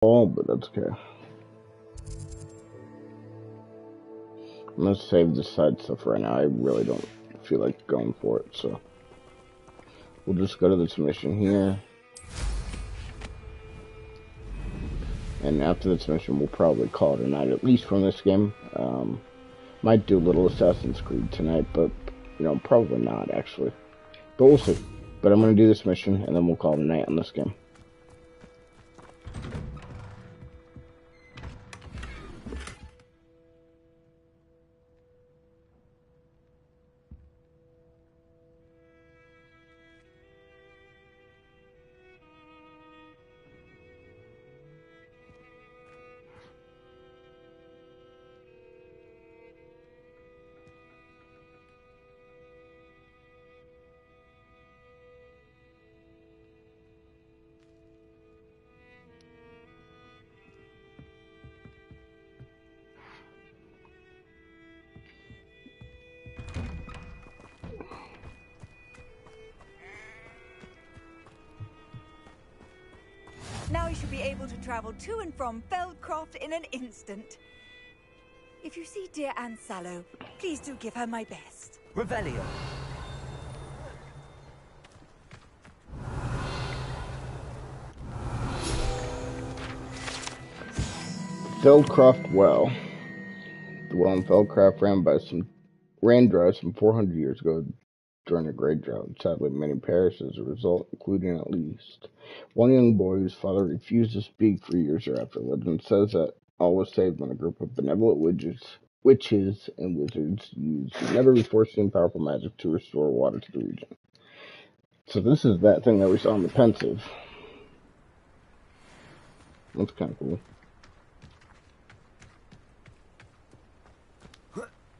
Oh, but that's okay. I'm gonna save the side stuff right now. I really don't feel like going for it, so we'll just go to this mission here. And after this mission, we'll probably call it a night, at least from this game. Might do a little Assassin's Creed tonight, but, probably not, actually. But we'll see. But I'm going to do this mission, and then we'll call it a night on this game. Now you should be able to travel to and from Feldcroft in an instant. If you see dear Anne Sallow, please do give her my best. Revelio. Feldcroft Well. The well in Feldcroft ran dry some 400 years ago during a great drought. Sadly, many perished as a result, including at least one young boy whose father refused to speak for years thereafter. Legend says that all was saved when a group of benevolent witches and wizards used never before seen powerful magic to restore water to the region. So this is that thing that we saw in the Pensive. That's kind of cool.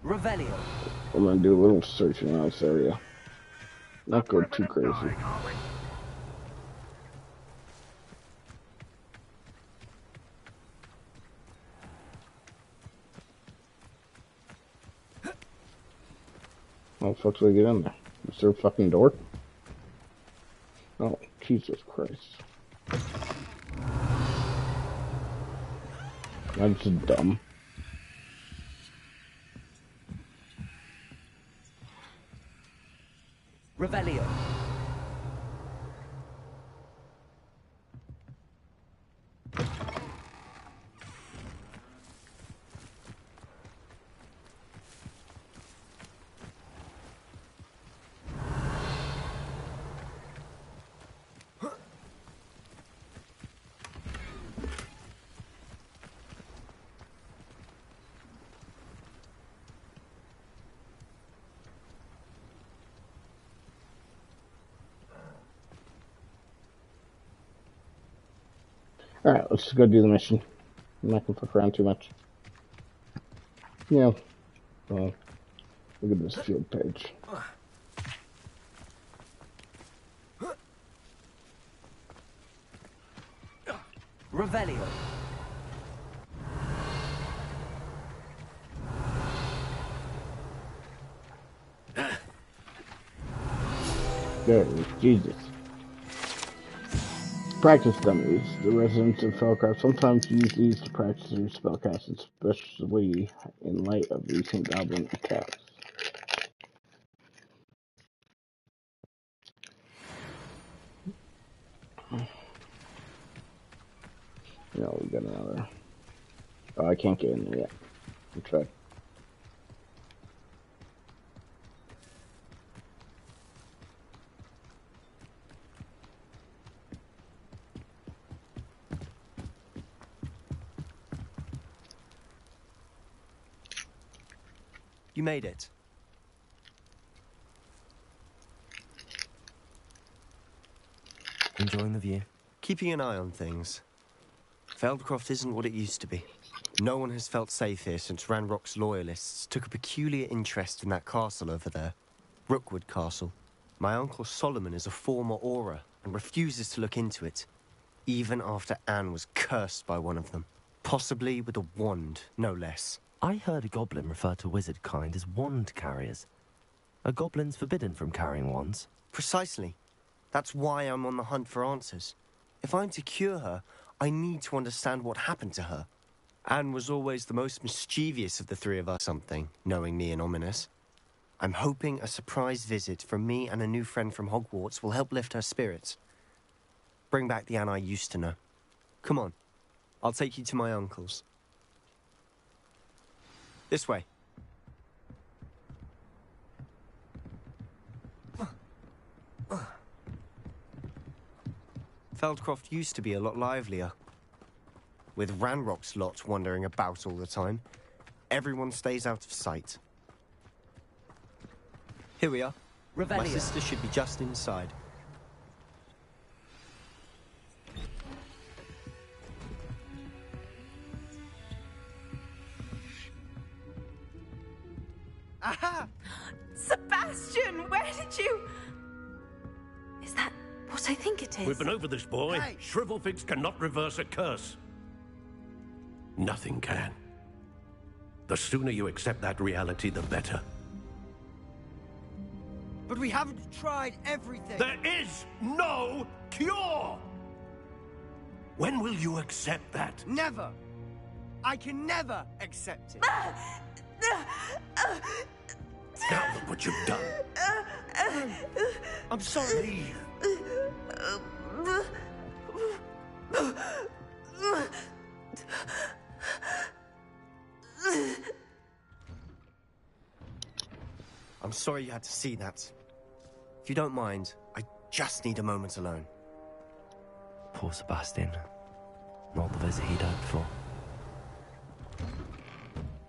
Revelio. I'm gonna do a little searching around this area. Not go too crazy. How the fuck do I get in there? Is there a fucking door? Oh, Jesus Christ. That's dumb. Revelio. Alright, let's just go do the mission. I'm not gonna fuck around too much. Yeah. Well, look at this field page. Revelio. There it is. Jesus. Practice dummies. The residents of Felcraft sometimes use these to practice their spellcasting, especially in light of recent goblin attacks. No, we got another. Oh, I can't get in there yet. I'll try. You made it. Enjoying the view? Keeping an eye on things. Feldcroft isn't what it used to be. No one has felt safe here since Ranrock's loyalists took a peculiar interest in that castle over there. Rookwood Castle. My uncle Solomon is a former Auror and refuses to look into it, even after Anne was cursed by one of them. Possibly with a wand, no less. I heard a goblin refer to wizard kind as wand carriers. Are goblins forbidden from carrying wands? Precisely. That's why I'm on the hunt for answers. If I'm to cure her, I need to understand what happened to her. Anne was always the most mischievous of the three of us. Something, knowing me and ominous. I'm hoping a surprise visit from me and a new friend from Hogwarts will help lift her spirits. Bring back the Anne I used to know. Come on, I'll take you to my uncle's. This way. Feldcroft used to be a lot livelier. With Ranrock's lot wandering about all the time, everyone stays out of sight. Here we are. Revelio. My sister should be just inside. Aha! Sebastian, where did you... Is that what I think it is? We've been over this, boy. Hey. Shrivelfix cannot reverse a curse. Nothing can. The sooner you accept that reality, the better. But we haven't tried everything. There is no cure! When will you accept that? Never. I can never accept it. Now look what you've done. I'm sorry. I'm sorry you had to see that. If you don't mind, I just need a moment alone. Poor Sebastian. Not the visit he'd hoped for.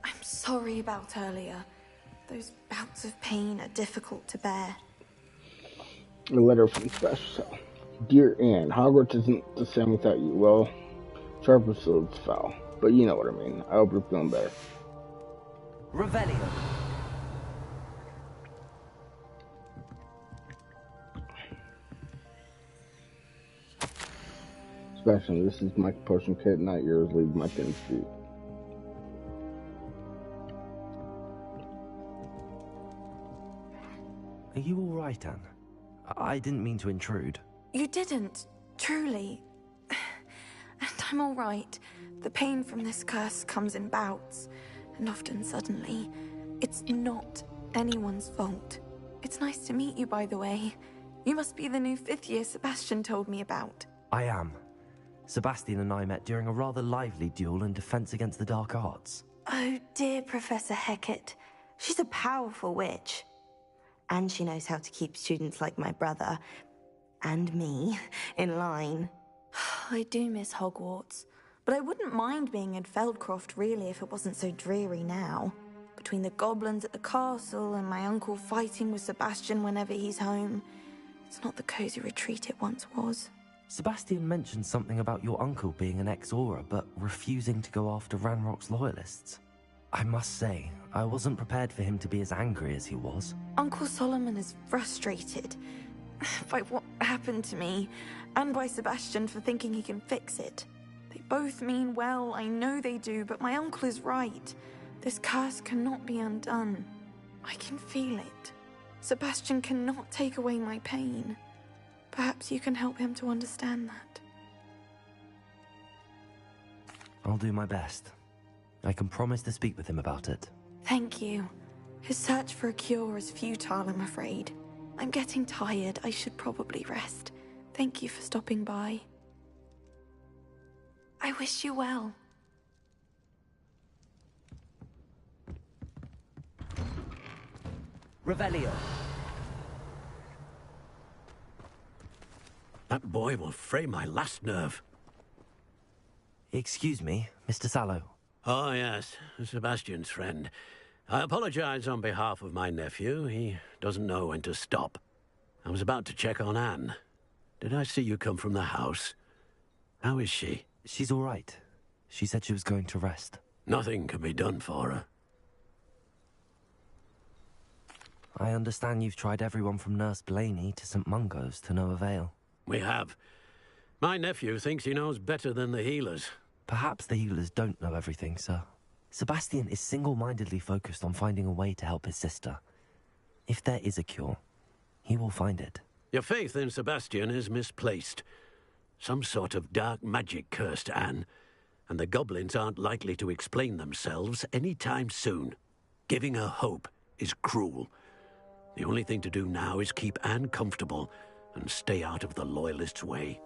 I'm sorry about earlier. Those bouts of pain are difficult to bear. A letter from Special. Dear Anne, Hogwarts isn't the same without you. Well, sharp swords foul, but you know what I mean. I hope you're feeling better. Revelio. Sebastian, this is my potion kit, not yours. Leave my thin feet. Are you all right, Anne? I didn't mean to intrude. You didn't, truly. And I'm all right. The pain from this curse comes in bouts, and often suddenly. It's not anyone's fault. It's nice to meet you, by the way. You must be the new 5th year Sebastian told me about. I am. Sebastian and I met during a rather lively duel in defense against the dark arts. Oh, dear Professor Hecat. She's a powerful witch. And she knows how to keep students like my brother, and me, in line. I do miss Hogwarts, but I wouldn't mind being in Feldcroft, really, if it wasn't so dreary now. Between the goblins at the castle and my uncle fighting with Sebastian whenever he's home, it's not the cozy retreat it once was. Sebastian mentioned something about your uncle being an ex-Auror, but refusing to go after Ranrock's loyalists. I must say, I wasn't prepared for him to be as angry as he was. Uncle Solomon is frustrated by what happened to me, and by Sebastian for thinking he can fix it. They both mean well, I know they do, but my uncle is right. This curse cannot be undone. I can feel it. Sebastian cannot take away my pain. Perhaps you can help him to understand that. I'll do my best. I can promise to speak with him about it. Thank you. His search for a cure is futile, I'm afraid. I'm getting tired. I should probably rest. Thank you for stopping by. I wish you well. Revelio. That boy will fray my last nerve. Excuse me, Mr. Sallow. Oh, yes, Sebastian's friend. I apologize on behalf of my nephew. He doesn't know when to stop. I was about to check on Anne. Did I see you come from the house? How is she? She's all right. She said she was going to rest. Nothing can be done for her. I understand you've tried everyone from Nurse Blaney to St. Mungo's to no avail. We have. My nephew thinks he knows better than the healers. Perhaps the healers don't know everything, sir. Sebastian is single-mindedly focused on finding a way to help his sister. If there is a cure, he will find it. Your faith in Sebastian is misplaced. Some sort of dark magic cursed Anne, and the goblins aren't likely to explain themselves any time soon. Giving her hope is cruel. The only thing to do now is keep Anne comfortable and stay out of the Loyalists' way.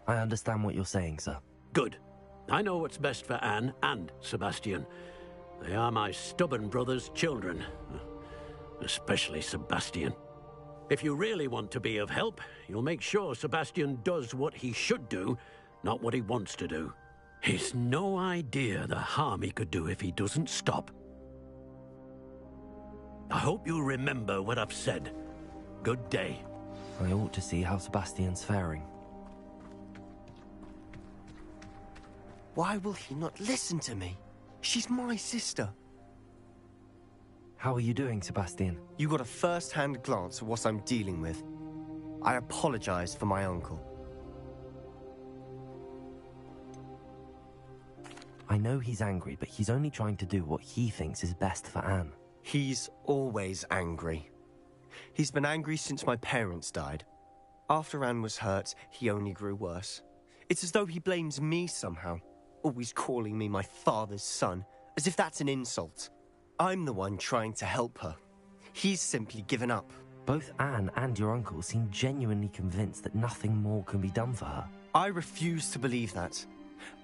I understand what you're saying, sir. Good. I know what's best for Anne and Sebastian. They are my stubborn brother's children. Especially Sebastian. If you really want to be of help, you'll make sure Sebastian does what he should do, not what he wants to do. He's no idea the harm he could do if he doesn't stop. I hope you remember what I've said. Good day. I ought to see how Sebastian's faring. Why will he not listen to me? She's my sister. How are you doing, Sebastian? You got a first-hand glance at what I'm dealing with. I apologize for my uncle. I know he's angry, but he's only trying to do what he thinks is best for Anne. He's always angry. He's been angry since my parents died. After Anne was hurt, he only grew worse. It's as though he blames me somehow, always calling me my father's son, as if that's an insult. I'm the one trying to help her. He's simply given up. Both Anne and your uncle seem genuinely convinced that nothing more can be done for her. I refuse to believe that.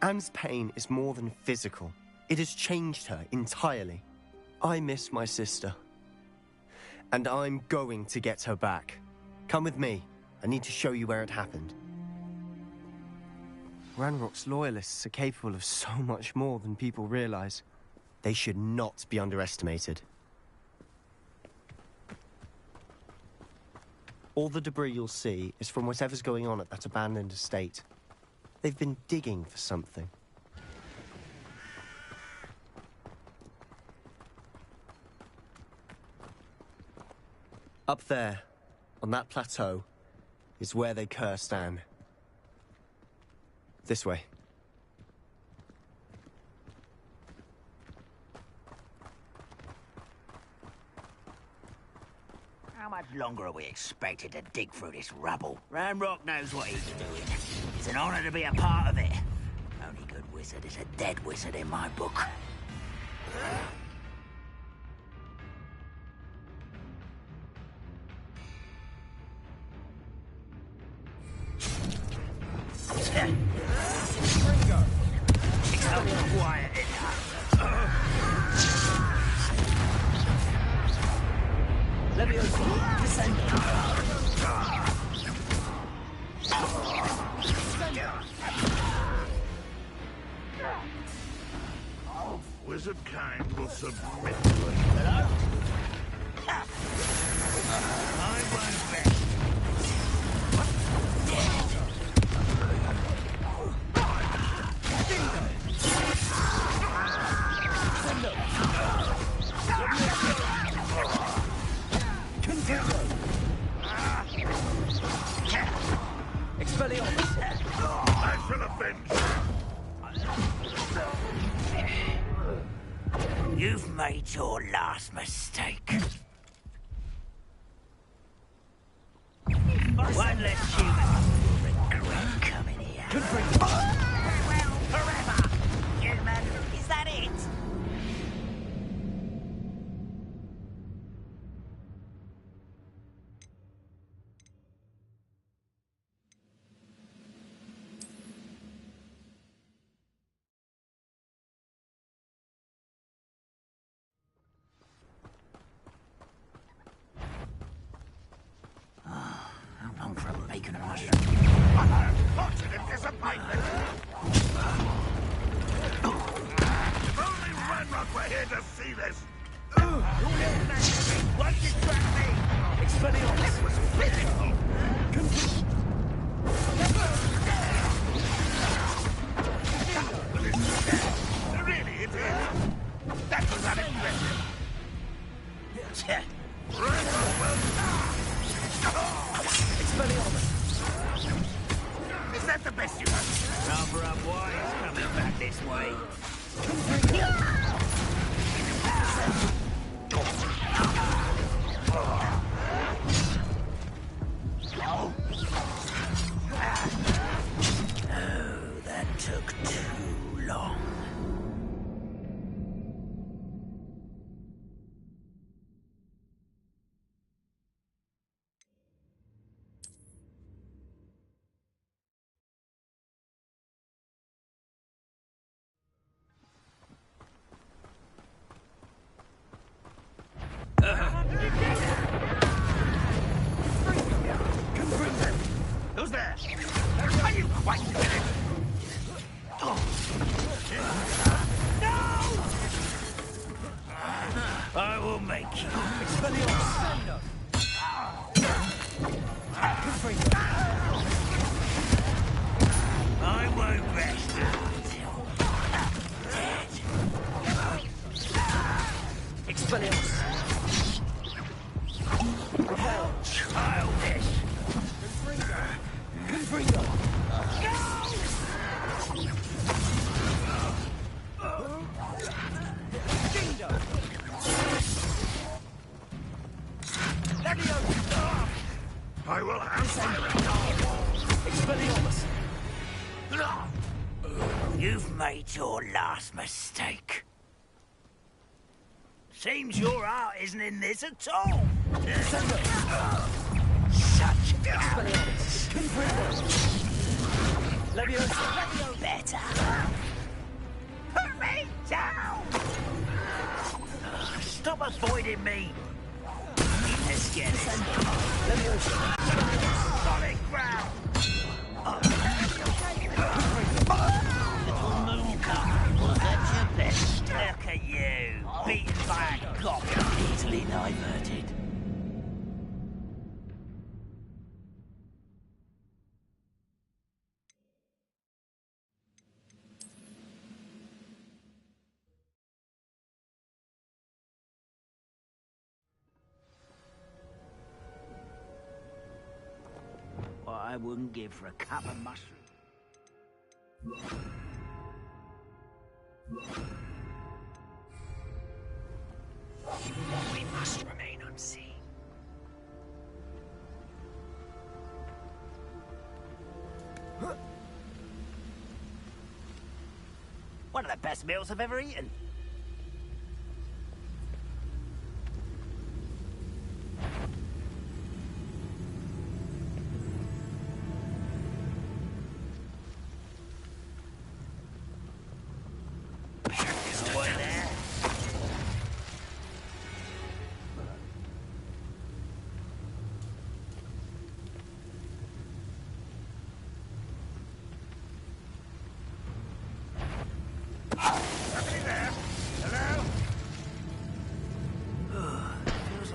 Anne's pain is more than physical. It has changed her entirely. I miss my sister. And I'm going to get her back. Come with me. I need to show you where it happened. Ranrock's loyalists are capable of so much more than people realize. They should not be underestimated. All the debris you'll see is from whatever's going on at that abandoned estate. They've been digging for something. Up there, on that plateau, is where they cursed Anne. This way. How much longer are we expected to dig through this rubble? Ranrock knows what he's doing. It's an honor to be a part of it. Only good wizard is a dead wizard in my book. It's only quiet enough. Leviosa, descend. Wizard kind will submit to it. Hello? I won't bet. I shall avenge. You've made your last mistake. One less human will regret coming here. Farewell forever, human. Is that it? How long for a bacon and mushroom? Positive disappointment. If only Ranrock were here to see this. What distract me? Expelliarmus. This was pitiful. Really, it is. That was unimpressive. Ranrock will die. Is that the best you have? Rather up wise coming back this way. That took too long. Who's there? Are you quite finished? I will make you. I won't rest until dead. Expelliarmus. Hell, childish. Confringo. I will have Expelliarmus. You've made your last mistake. Seems your heart isn't in this at all. Such cowardice. Levio better. Put me down! Stop avoiding me. Let's get it. Solid ground. Little moon card, was that your best? Look at you, beaten by a cop. Easily diverted. What I wouldn't give for a cup of mushroom. We must remain unseen. One of the best meals I've ever eaten.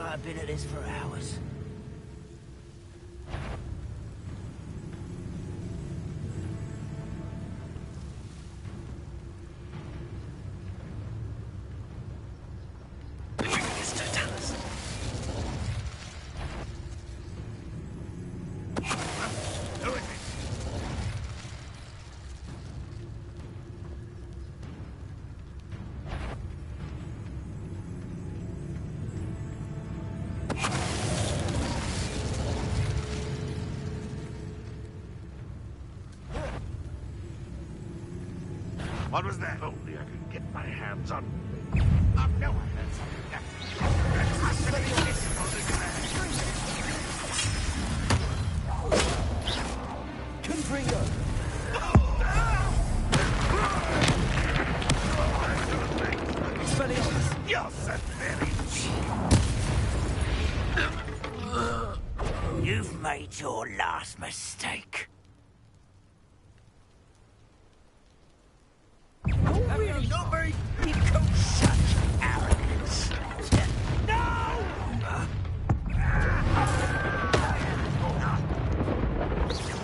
I've been at this for hours. What was that? Only I could get my hands on. No, I heard something. Confringo. Expelliarmus. You're so very cheap. You've made your last mistake. Really not very difficult. Such arrogance. No!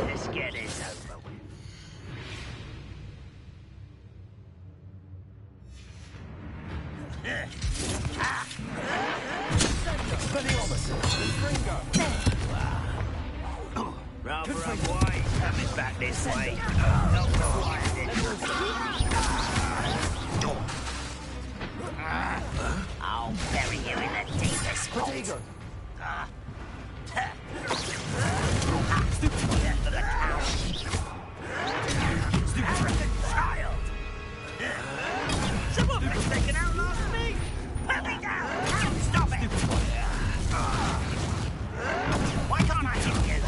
Let's get this over with. Rather unwise coming back this way. Not quiet. I'll bury you in the deepest vault. Protego! For the cow. Arrogant child! Someone been taken out last week! Put me down! Stop it! Why can't I hit you?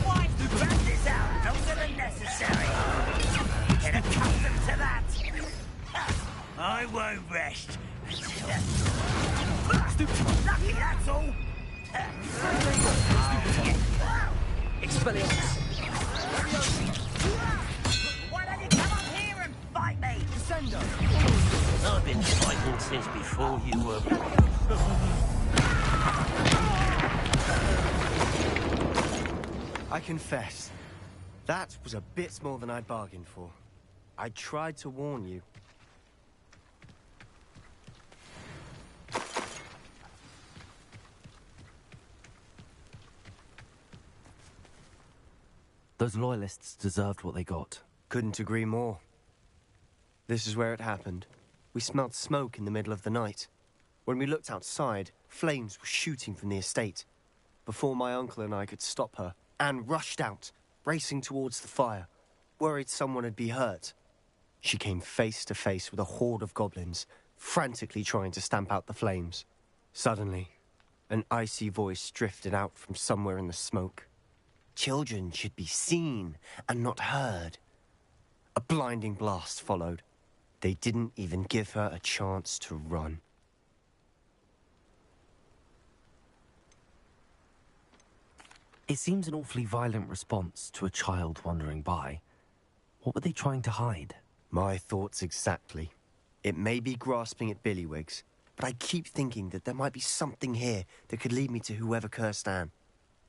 Why drag this out longer than necessary? Get accustomed to that! I won't rest Lucky, that's all! Expelliarmus! Why don't you come up here and fight me? Descendo! I've been fighting since before you were born. I confess, that was a bit more than I'd bargained for. I tried to warn you. Those loyalists deserved what they got. Couldn't agree more. This is where it happened. We smelled smoke in the middle of the night. When we looked outside, flames were shooting from the estate. Before my uncle and I could stop her, Anne rushed out, racing towards the fire, worried someone had been hurt. She came face to face with a horde of goblins, frantically trying to stamp out the flames. Suddenly, an icy voice drifted out from somewhere in the smoke. Children should be seen and not heard. A blinding blast followed. They didn't even give her a chance to run. It seems an awfully violent response to a child wandering by. What were they trying to hide? My thoughts exactly. It may be grasping at Billywigs, but I keep thinking that there might be something here that could lead me to whoever cursed Anne.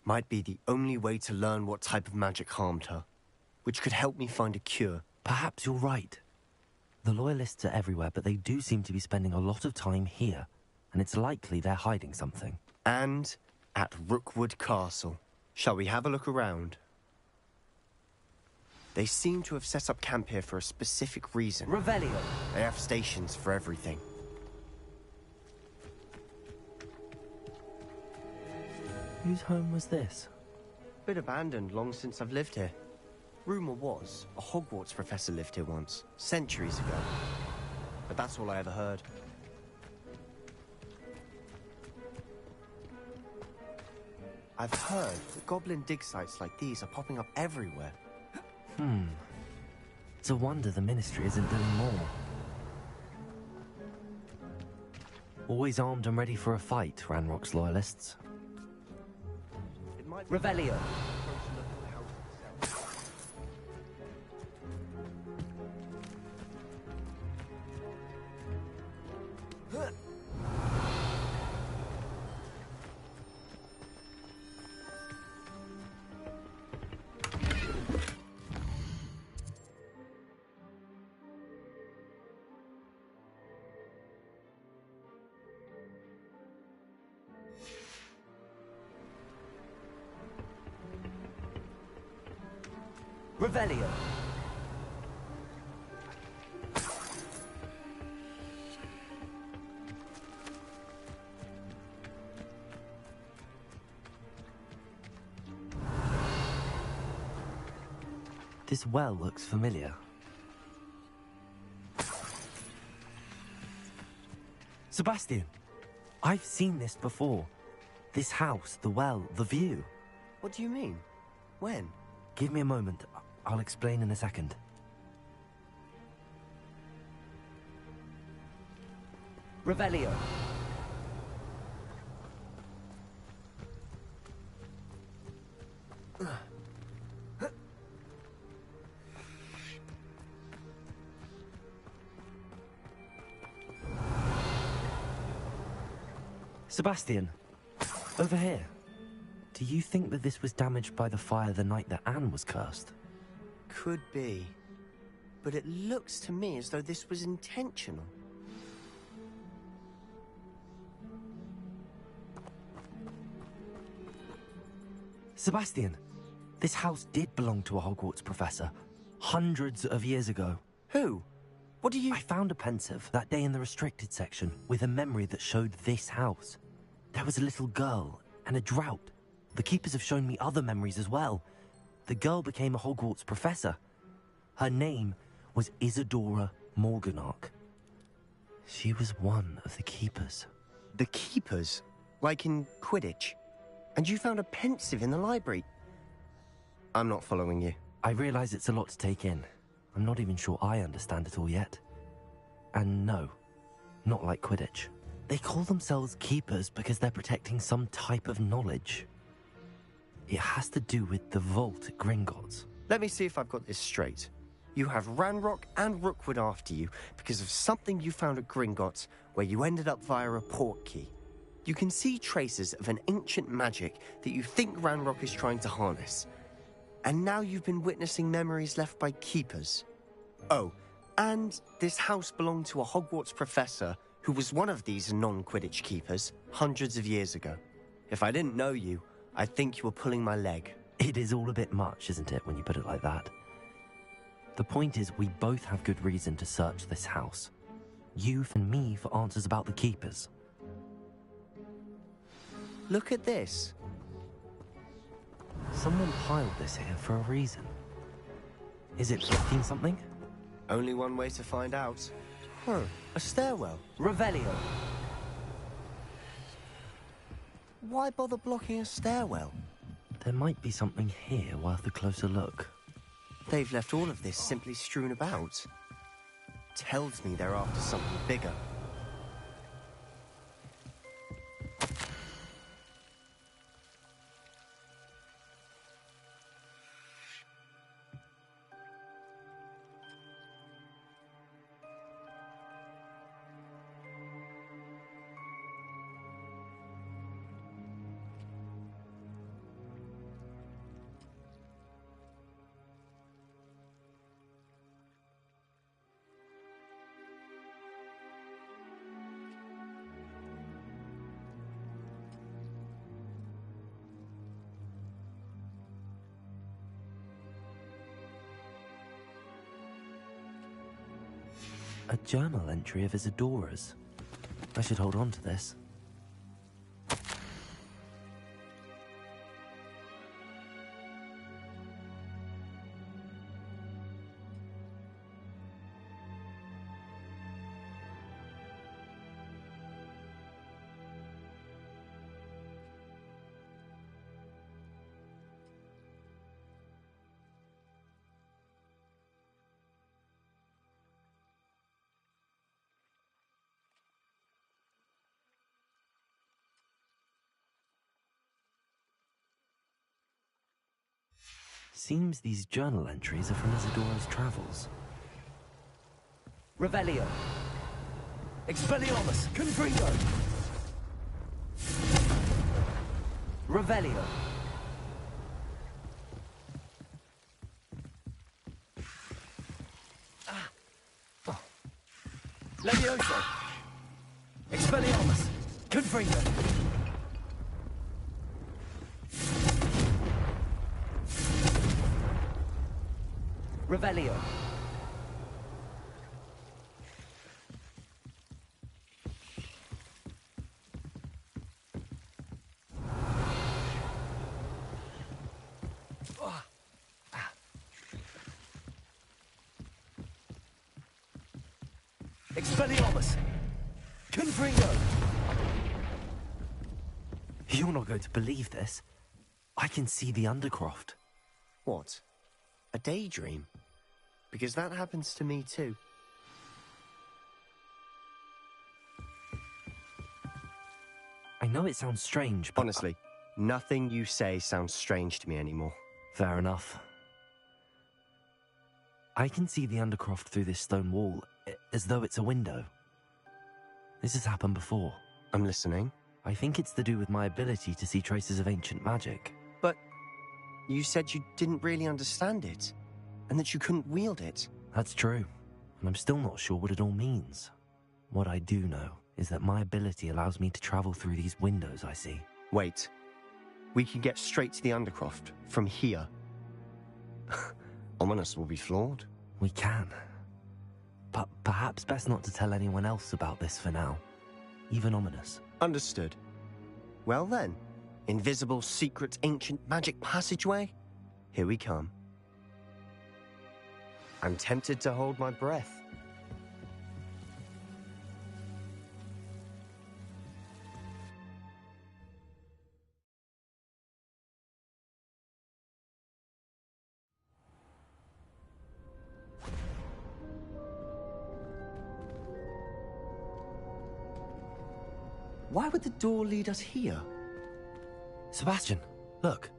Might be the only way to learn what type of magic harmed her, which could help me find a cure. Perhaps you're right. The Loyalists are everywhere, but they do seem to be spending a lot of time here, and it's likely they're hiding something. And at Rookwood Castle. Shall we have a look around? They seem to have set up camp here for a specific reason. Revelio! They have stations for everything. Whose home was this? Been abandoned long since I've lived here. Rumour was, a Hogwarts professor lived here once, centuries ago. But that's all I ever heard. I've heard that goblin dig sites like these are popping up everywhere. It's a wonder the Ministry isn't doing more. Always armed and ready for a fight, Ranrock's Loyalists. Revelio. Revelio! This well looks familiar. Sebastian! I've seen this before. This house, the well, the view. What do you mean? When? Give me a moment. I'll explain in a second. Revelio. Sebastian, over here. Do you think that this was damaged by the fire the night that Anne was cursed? Could be. But it looks to me as though this was intentional. Sebastian, this house did belong to a Hogwarts professor, hundreds of years ago. Who? What do you... I found a pensive that day in the restricted section with a memory that showed this house. There was a little girl and a drought. The keepers have shown me other memories as well. The girl became a Hogwarts professor. Her name was Isadora Morganach. She was one of the keepers. The keepers? Like in Quidditch? And you found a pensive in the library? I'm not following you. I realize it's a lot to take in. I'm not even sure I understand it all yet. And no, not like Quidditch. They call themselves keepers because they're protecting some type of knowledge. It has to do with the vault at Gringotts. Let me see if I've got this straight. You have Ranrock and Rookwood after you because of something you found at Gringotts where you ended up via a portkey. You can see traces of an ancient magic that you think Ranrock is trying to harness. And now you've been witnessing memories left by keepers. Oh, and this house belonged to a Hogwarts professor who was one of these non-Quidditch keepers hundreds of years ago. If I didn't know you, I'd think you were pulling my leg. It is all a bit much, isn't it, when you put it like that? The point is, we both have good reason to search this house. You and me for answers about the keepers. Look at this. Someone piled this here for a reason. Is it blocking something? Only one way to find out. A stairwell. Revelio. Why bother blocking a stairwell? There might be something here worth a closer look. They've left all of this simply strewn about. Tells me they're after something bigger. A journal entry of Isadora's. I should hold on to this. Seems these journal entries are from Isadora's travels. Revelio. Expelliarmus. Confringo. Revelio. Levioso. Expelliarmus. Confringo. Revelio. Expelliarmus. Confringo. You're not going to believe this. I can see the Undercroft. What? A daydream? Because that happens to me too. I know it sounds strange, but... Honestly, nothing you say sounds strange to me anymore. Fair enough. I can see the Undercroft through this stone wall, as though it's a window. This has happened before. I'm listening. I think it's to do with my ability to see traces of ancient magic. But you said you didn't really understand it, and that you couldn't wield it. That's true, and I'm still not sure what it all means. What I do know is that my ability allows me to travel through these windows I see. Wait, We can get straight to the Undercroft from here. Ominous will be floored. We can. But perhaps best not to tell anyone else about this for now. Even Ominous. Understood. Well then, invisible, secret, ancient magic passageway? Here we come. I'm tempted to hold my breath. Why would the door lead us here? Sebastian, look.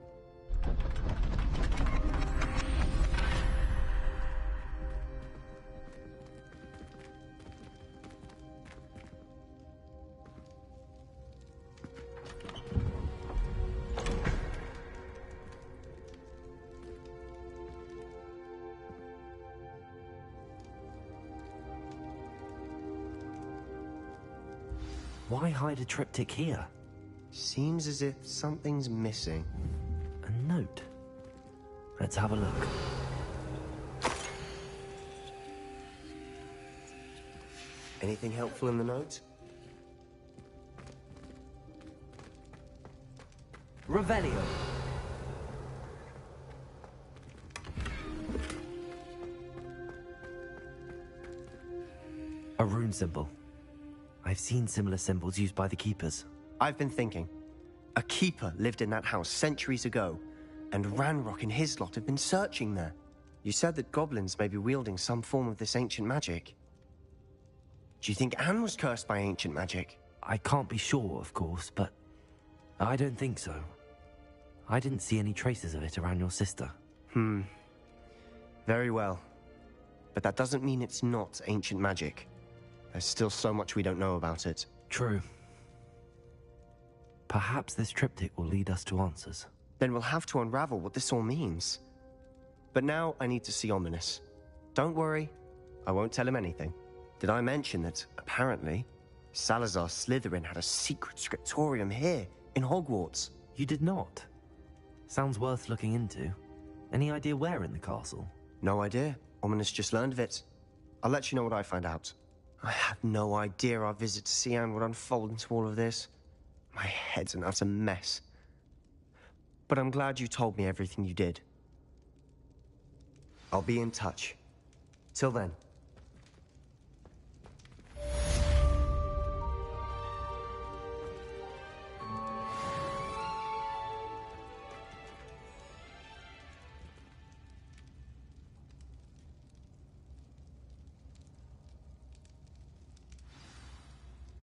Why hide a triptych here? Seems as if something's missing. A note. Let's have a look. Anything helpful in the note? Revelio. A rune symbol. I've seen similar symbols used by the Keepers. I've been thinking. A keeper lived in that house centuries ago, and Ranrock and his lot have been searching there. You said that goblins may be wielding some form of this ancient magic. Do you think Anne was cursed by ancient magic? I can't be sure, of course, but I don't think so. I didn't see any traces of it around your sister. Very well. But that doesn't mean it's not ancient magic. There's still so much we don't know about it. True. Perhaps this triptych will lead us to answers. Then we'll have to unravel what this all means. But now I need to see Ominous. Don't worry, I won't tell him anything. Did I mention that, apparently, Salazar Slytherin had a secret scriptorium here, in Hogwarts? You did not? Sounds worth looking into. Any idea where in the castle? No idea. Ominous just learned of it. I'll let you know what I find out. I had no idea our visit to Cian would unfold into all of this. My head's an utter mess. But I'm glad you told me everything you did. I'll be in touch. Till then.